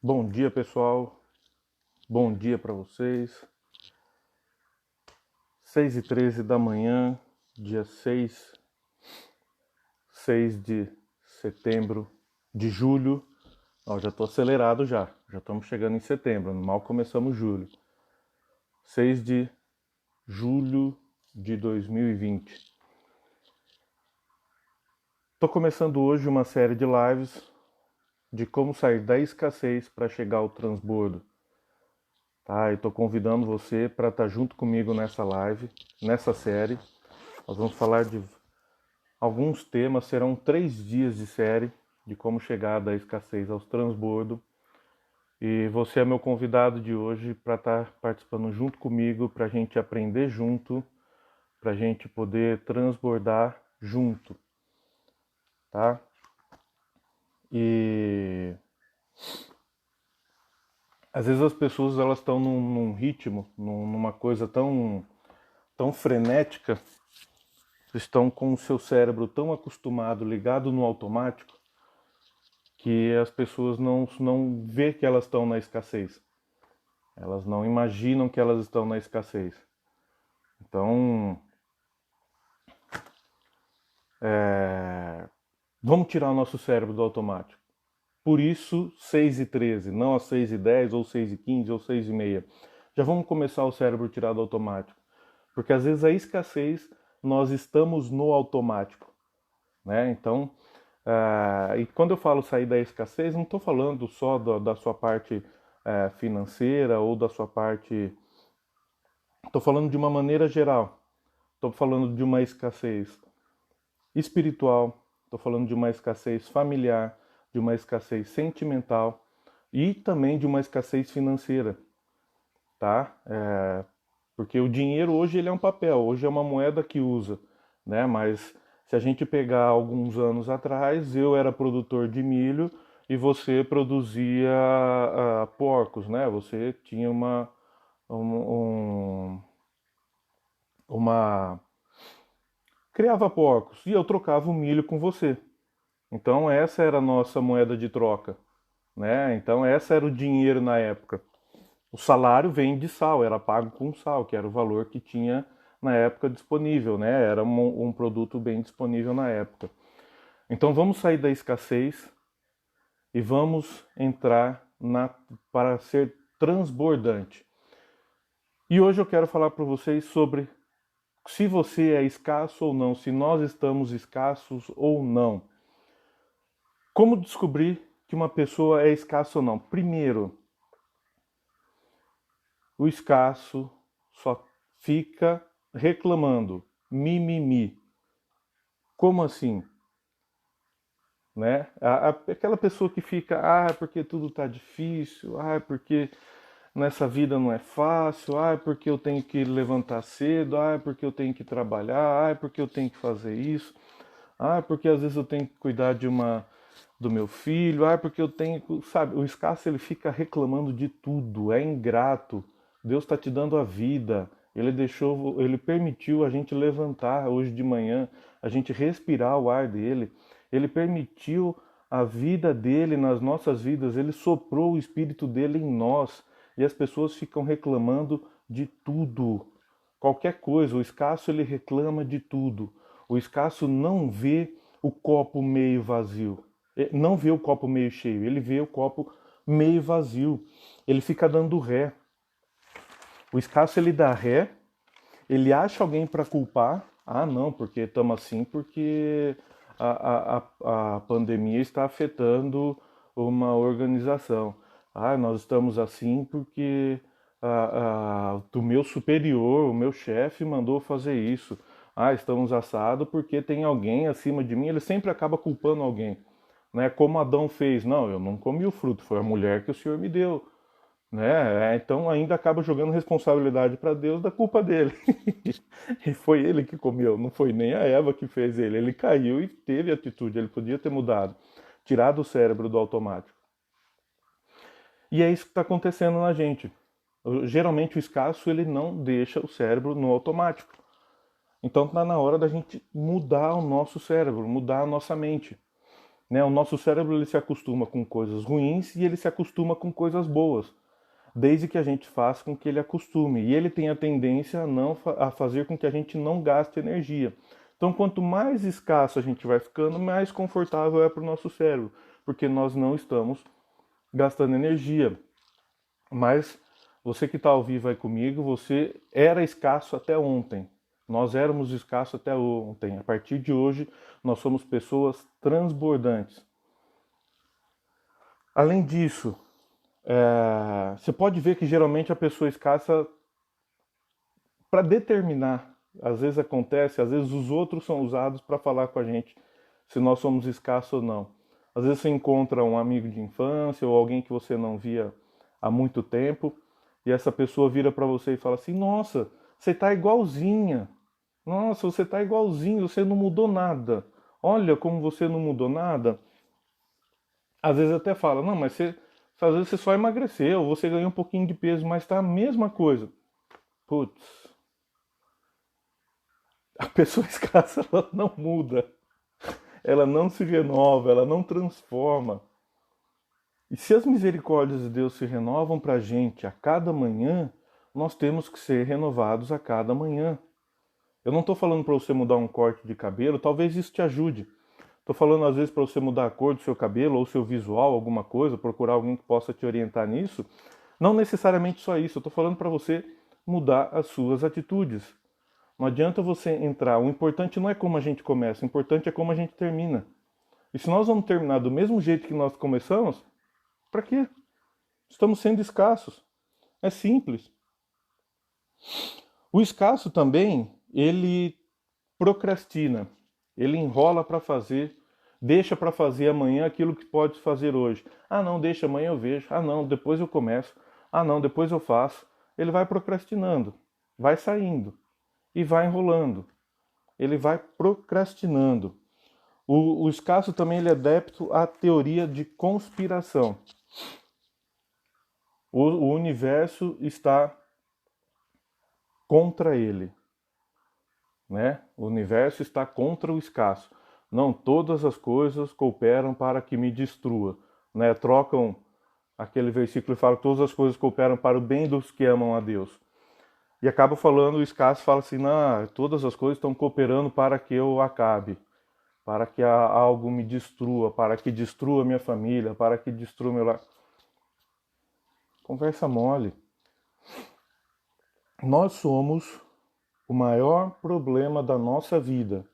Bom dia, pessoal. Bom dia para vocês. 6h13 da manhã, dia 6 de setembro de julho. Ó, já estou acelerado já. Já estamos chegando em setembro. Mal começamos julho. 6 de julho de 2020. Estou começando hoje uma série de lives de como sair da escassez para chegar ao transbordo. Tá? E estou convidando você para estar junto comigo nessa live, nessa série. Nós vamos falar de alguns temas, serão 3 dias de série de como chegar da escassez aos transbordo. E você é meu convidado de hoje para estar participando junto comigo, para a gente aprender junto, para a gente poder transbordar junto, tá? E às vezes as pessoas elas estão num ritmo, numa coisa tão frenética, estão com o seu cérebro tão acostumado, ligado no automático, que as pessoas não vê que elas estão na escassez. Elas não imaginam que elas estão na escassez. Então, vamos tirar o nosso cérebro do automático. Por isso, 6h13, não às 6h10, ou 6h15, ou 6h30. Já vamos começar o cérebro tirar do automático. Porque às vezes a escassez, nós estamos no automático. Né? Então, e quando eu falo sair da escassez, não estou falando só da sua parte financeira ou da sua parte. Estou falando de uma maneira geral. Estou falando de uma escassez espiritual, estou falando de uma escassez familiar, de uma escassez sentimental e também de uma escassez financeira, tá? Porque o dinheiro hoje ele é um papel, hoje é uma moeda que usa, né? Mas se a gente pegar alguns anos atrás, eu era produtor de milho e você produzia porcos, né? Você tinha um- uma criava porcos e eu trocava o milho com você. Então essa era a nossa moeda de troca, né? Então essa era o dinheiro na época. O salário vem de sal, era pago com sal, que era o valor que tinha na época disponível, né? Era um produto bem disponível na época. Então vamos sair da escassez e vamos entrar para ser transbordante. E hoje eu quero falar para vocês sobre se você é escasso ou não, se nós estamos escassos ou não. Como descobrir que uma pessoa é escassa ou não? Primeiro, o escasso só fica reclamando, mimimi. Como assim? Né? Aquela pessoa que fica, porque tudo tá difícil, porque nessa vida não é fácil, porque eu tenho que levantar cedo, porque eu tenho que trabalhar, porque eu tenho que fazer isso, porque às vezes eu tenho que cuidar do meu filho, porque eu tenho, sabe, o escasso ele fica reclamando de tudo, é ingrato. Deus está te dando a vida, ele permitiu a gente levantar hoje de manhã, a gente respirar o ar dele, ele permitiu a vida dele nas nossas vidas, ele soprou o espírito dele em nós e as pessoas ficam reclamando de tudo. Qualquer coisa, o escasso ele reclama de tudo. O escasso não vê o copo meio vazio, não vê o copo meio cheio, ele vê o copo meio vazio. Ele fica dando ré. O escasso ele dá ré, ele acha alguém para culpar. Não, porque estamos assim porque a pandemia está afetando uma organização. Nós estamos assim porque do meu superior, o meu chefe mandou fazer isso. Estamos assados porque tem alguém acima de mim. Ele sempre acaba culpando alguém, né? Como Adão fez. Não, eu não comi o fruto, foi a mulher que o Senhor me deu, né? Então ainda acaba jogando responsabilidade para Deus da culpa dele. E foi ele que comeu, não foi nem a Eva que fez ele. Ele caiu e teve atitude, ele podia ter mudado, tirado o cérebro do automático. E é isso que está acontecendo na gente. Geralmente o escasso ele não deixa o cérebro no automático. Então está na hora da gente mudar o nosso cérebro, mudar a nossa mente. né? O nosso cérebro ele se acostuma com coisas ruins e ele se acostuma com coisas boas, desde que a gente faça com que ele acostume. E ele tem a tendência a, não, a fazer com que a gente não gaste energia. Então, quanto mais escasso a gente vai ficando, mais confortável é para o nosso cérebro, porque nós não estamos gastando energia. Mas você que está ao vivo aí comigo, você era escasso até ontem. Nós éramos escassos até ontem. A partir de hoje, nós somos pessoas transbordantes. Além disso, você pode ver que geralmente a pessoa escassa, para determinar, às vezes acontece, às vezes os outros são usados para falar com a gente se nós somos escassos ou não. Às vezes você encontra um amigo de infância ou alguém que você não via há muito tempo e essa pessoa vira para você e fala assim: Nossa, você está igualzinha. Nossa, você está igualzinho, você não mudou nada. Olha como você não mudou nada. Às vezes até fala: Não, mas às vezes você só emagreceu, você ganhou um pouquinho de peso, mas está a mesma coisa. Putz, a pessoa escassa ela não muda, ela não se renova, ela não transforma. E se as misericórdias de Deus se renovam para a gente a cada manhã, nós temos que ser renovados a cada manhã. Eu não estou falando para você mudar um corte de cabelo, talvez isso te ajude. Estou falando às vezes para você mudar a cor do seu cabelo ou seu visual, alguma coisa, procurar alguém que possa te orientar nisso. Não necessariamente só isso, eu estou falando para você mudar as suas atitudes. Não adianta você entrar, o importante não é como a gente começa, o importante é como a gente termina. E se nós vamos terminar do mesmo jeito que nós começamos, para quê? Estamos sendo escassos. É simples. O escasso também, ele procrastina. Ele enrola para fazer, deixa para fazer amanhã aquilo que pode fazer hoje. Ah, não, deixa amanhã eu vejo. Ah, não, depois eu começo. Ah, não, depois eu faço. Ele vai procrastinando, vai saindo e vai enrolando. Ele vai procrastinando. O escasso também ele é adepto à teoria de conspiração. O universo está contra ele, né? O universo está contra o escasso. Não todas as coisas cooperam para que me destrua, né? Trocam aquele versículo e falam que todas as coisas cooperam para o bem dos que amam a Deus. E acaba falando, o escasso fala assim: não, todas as coisas estão cooperando para que eu acabe, para que algo me destrua, para que destrua minha família, para que destrua meu lar. Conversa mole. Nós somos o maior problema da nossa vida,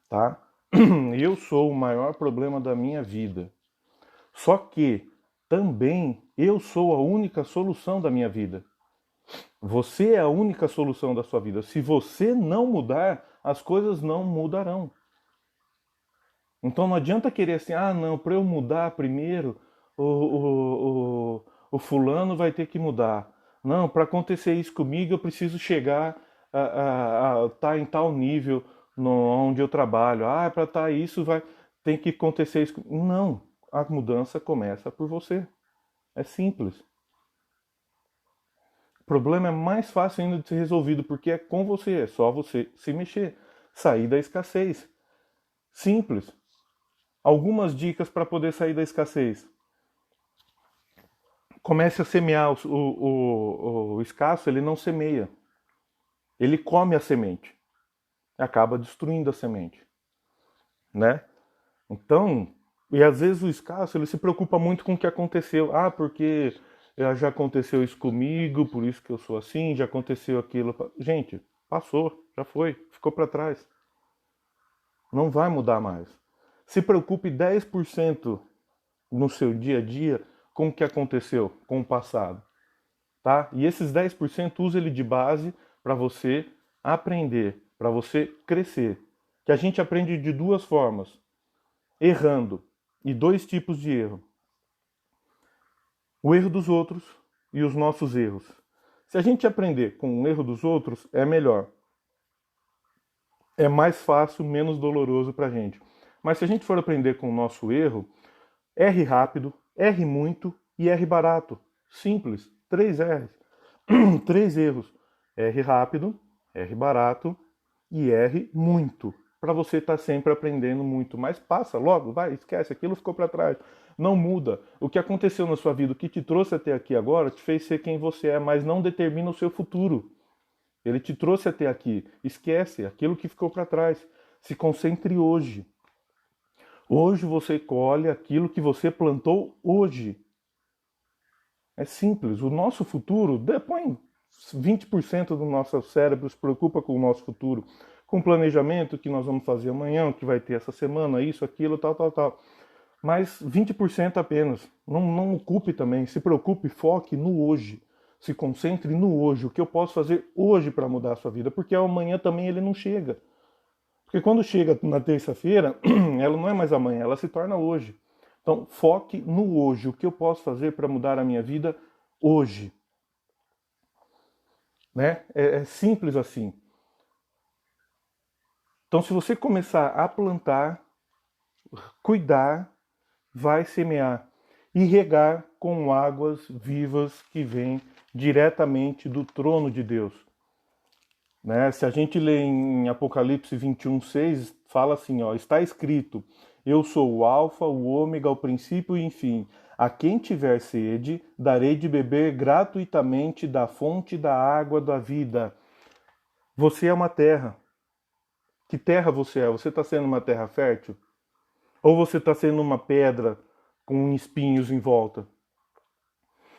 tá? Eu sou o maior problema da minha vida. Só que também eu sou a única solução da minha vida. Você é a única solução da sua vida. Se você não mudar, as coisas não mudarão. Então não adianta querer assim: ah, não, para eu mudar primeiro, o fulano vai ter que mudar. Não, para acontecer isso comigo, eu preciso chegar a estar em tal nível onde eu trabalho. Ah, para estar isso, tem que acontecer isso. Não, a mudança começa por você. É simples. O problema é mais fácil ainda de ser resolvido, porque é com você, é só você se mexer, sair da escassez. Simples. Algumas dicas para poder sair da escassez. Comece a semear. O escasso, ele não semeia. Ele come a semente. Acaba destruindo a semente. Né? Então, e às vezes o escasso, ele se preocupa muito com o que aconteceu. Ah, porque já aconteceu isso comigo, por isso que eu sou assim, já aconteceu aquilo. Gente, passou, já foi, ficou para trás. Não vai mudar mais. Se preocupe 10% no seu dia a dia com o que aconteceu, com o passado, tá? E esses 10% use ele de base para você aprender, para você crescer. Que a gente aprende de duas formas: errando, e dois tipos de erro: o erro dos outros e os nossos erros. Se a gente aprender com o erro dos outros, é melhor. É mais fácil, menos doloroso para a gente. Mas se a gente for aprender com o nosso erro, erre rápido, erre muito e erre barato. Simples. 3 R's. 3 erros. Erre rápido, erre barato e erre muito. para você estar sempre aprendendo muito. Mas passa logo, vai, esquece, aquilo ficou para trás. Não muda. O que aconteceu na sua vida, o que te trouxe até aqui agora, te fez ser quem você é, mas não determina o seu futuro. Ele te trouxe até aqui. Esquece aquilo que ficou para trás. Se concentre hoje. Hoje você colhe aquilo que você plantou hoje. É simples. O nosso futuro, põe 20% do nosso cérebro se preocupa com o nosso futuro, com o planejamento que nós vamos fazer amanhã, o que vai ter essa semana, isso, aquilo, tal, tal, tal. Mas 20% apenas. Não ocupe também. Se preocupe, foque no hoje. Se concentre no hoje. O que eu posso fazer hoje para mudar a sua vida? Porque amanhã também ele não chega. Porque quando chega na terça-feira, ela não é mais amanhã, ela se torna hoje. Então, foque no hoje. O que eu posso fazer para mudar a minha vida hoje? Né? É simples assim. Então, se você começar a plantar, cuidar, vai semear e regar com águas vivas que vêm diretamente do trono de Deus. Né? Se a gente lê em Apocalipse 21:6, fala assim, ó, está escrito: eu sou o alfa, o ômega, o princípio e o fim. A quem tiver sede, darei de beber gratuitamente da fonte da água da vida. Você é uma terra. Que terra você é? Você está sendo uma terra fértil? Ou você está sendo uma pedra com espinhos em volta?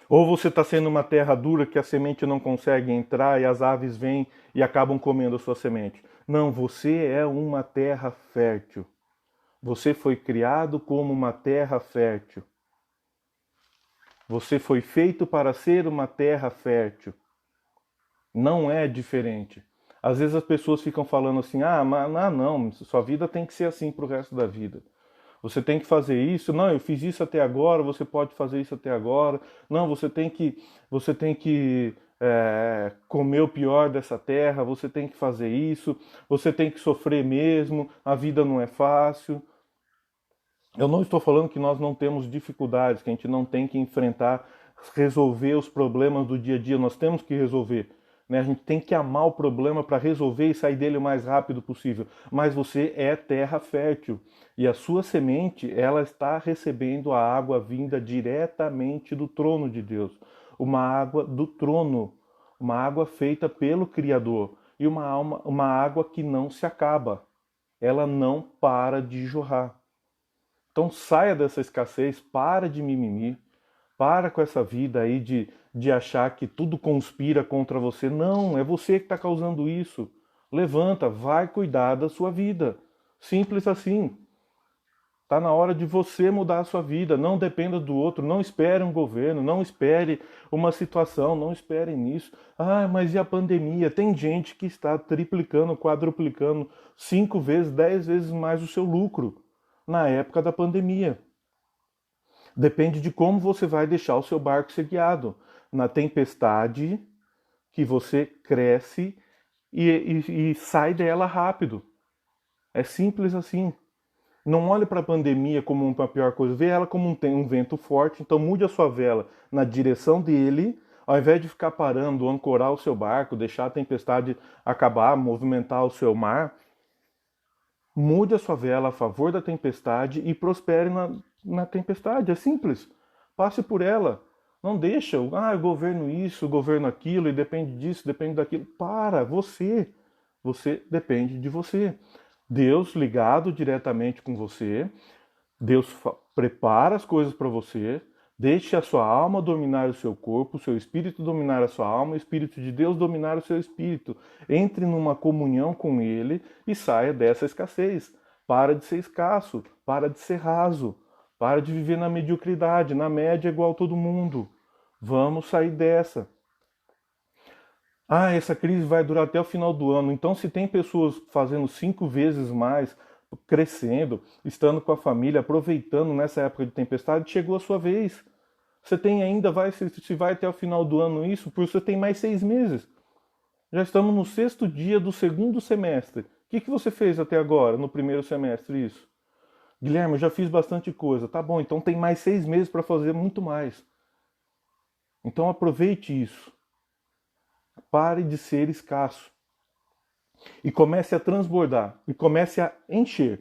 Ou você está sendo uma terra dura que a semente não consegue entrar e as aves vêm e acabam comendo a sua semente? Não, você é uma terra fértil. Você foi criado como uma terra fértil. Você foi feito para ser uma terra fértil. Não é diferente. Às vezes as pessoas ficam falando assim, mas não, sua vida tem que ser assim para o resto da vida. Você tem que fazer isso. Não, eu fiz isso até agora, você pode fazer isso até agora. Não, você tem que comer o pior dessa terra, você tem que fazer isso, você tem que sofrer mesmo, a vida não é fácil. Eu não estou falando que nós não temos dificuldades, que a gente não tem que enfrentar, resolver os problemas do dia a dia, nós temos que resolver. Né? A gente tem que amar o problema para resolver e sair dele o mais rápido possível. Mas você é terra fértil e a sua semente, ela está recebendo a água vinda diretamente do trono de Deus. Uma água do trono, uma água feita pelo Criador e uma água que não se acaba. Ela não para de jorrar. Então saia dessa escassez, para de mimimi, para com essa vida aí de achar que tudo conspira contra você. Não, é você que está causando isso. Levanta, vai cuidar da sua vida. Simples assim. Está na hora de você mudar a sua vida. Não dependa do outro. Não espere um governo. Não espere uma situação. Não espere nisso. Mas e a pandemia? Tem gente que está triplicando, quadruplicando, 5 vezes, 10 vezes mais o seu lucro na época da pandemia. Depende de como você vai deixar o seu barco ser guiado. Na tempestade, que você cresce e sai dela rápido. É simples assim. Não olhe para a pandemia como uma pior coisa. Vê ela como um vento forte. Então mude a sua vela na direção dele, ao invés de ficar parando, ancorar o seu barco, deixar a tempestade acabar, movimentar o seu mar. Mude a sua vela a favor da tempestade e prospere na tempestade. É simples. Passe por ela. Não deixa, governo isso, governo aquilo, e depende disso, depende daquilo. Para, você. Você depende de você. Deus ligado diretamente com você. Deus prepara as coisas para você. Deixe a sua alma dominar o seu corpo, o seu espírito dominar a sua alma, o espírito de Deus dominar o seu espírito. Entre numa comunhão com Ele e saia dessa escassez. Para de ser escasso, para de ser raso, para de viver na mediocridade, na média igual todo mundo. Vamos sair dessa. Essa crise vai durar até o final do ano. Então, se tem pessoas fazendo 5 vezes mais, crescendo, estando com a família, aproveitando nessa época de tempestade, chegou a sua vez. Você tem ainda, se vai até o final do ano isso, porque você tem mais 6 meses. Já estamos no 6º dia do 2º semestre. O que você fez até agora, no 1º semestre, isso? Guilherme, eu já fiz bastante coisa. Tá bom, então tem mais 6 meses para fazer muito mais. Então aproveite isso. Pare de ser escasso. e comece a transbordar, e comece a encher,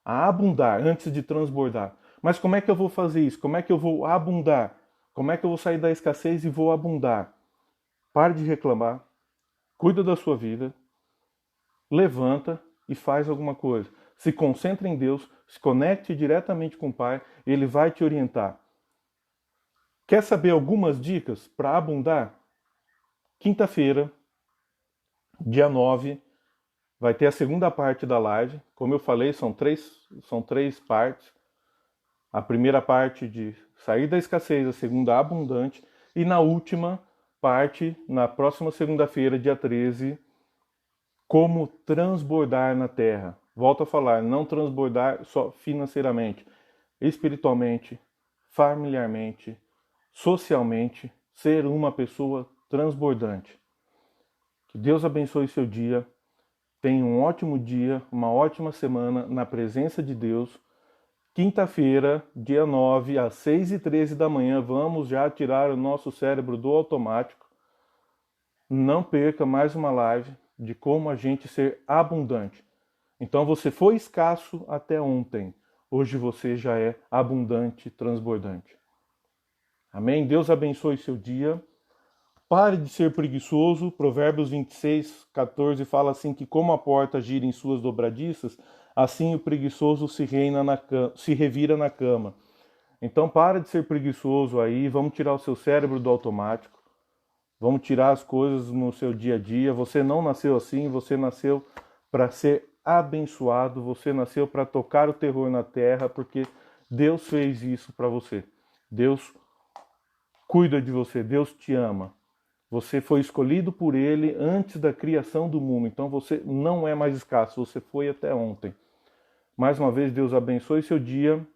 a abundar antes de transbordar. Mas como é que eu vou fazer isso? Como é que eu vou abundar? Como é que eu vou sair da escassez e vou abundar? Pare de reclamar, cuida da sua vida, levanta e faz alguma coisa. Se concentre em Deus, se conecte diretamente com o Pai, Ele vai te orientar. Quer saber algumas dicas para abundar? Quinta-feira, dia 9, vai ter a segunda parte da live. Como eu falei, são três partes. A primeira parte de sair da escassez, a segunda abundante. E na última parte, na próxima segunda-feira, dia 13, como transbordar na terra. Volto a falar, não transbordar só financeiramente, espiritualmente, familiarmente, socialmente, ser uma pessoa transbordante. Que Deus abençoe seu dia. Tenha um ótimo dia, uma ótima semana na presença de Deus. Quinta-feira, dia 9, às 6h13 da manhã, vamos já tirar o nosso cérebro do automático. Não perca mais uma live de como a gente ser abundante. Então você foi escasso até ontem. Hoje você já é abundante, transbordante. Amém? Deus abençoe seu dia. Pare de ser preguiçoso. Provérbios 26:14 fala assim que como a porta gira em suas dobradiças, assim o preguiçoso se revira na cama. Então para de ser preguiçoso aí, vamos tirar o seu cérebro do automático. Vamos tirar as coisas no seu dia a dia. Você não nasceu assim, você nasceu para ser abençoado, você nasceu para tocar o terror na terra, porque Deus fez isso para você. Deus cuida de você, Deus te ama. Você foi escolhido por Ele antes da criação do mundo, então você não é mais escasso, você foi até ontem. Mais uma vez, Deus abençoe seu dia.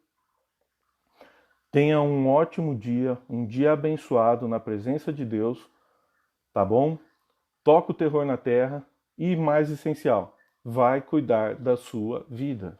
Tenha um ótimo dia, um dia abençoado na presença de Deus, tá bom? Toca o terror na terra e, mais essencial, vai cuidar da sua vida.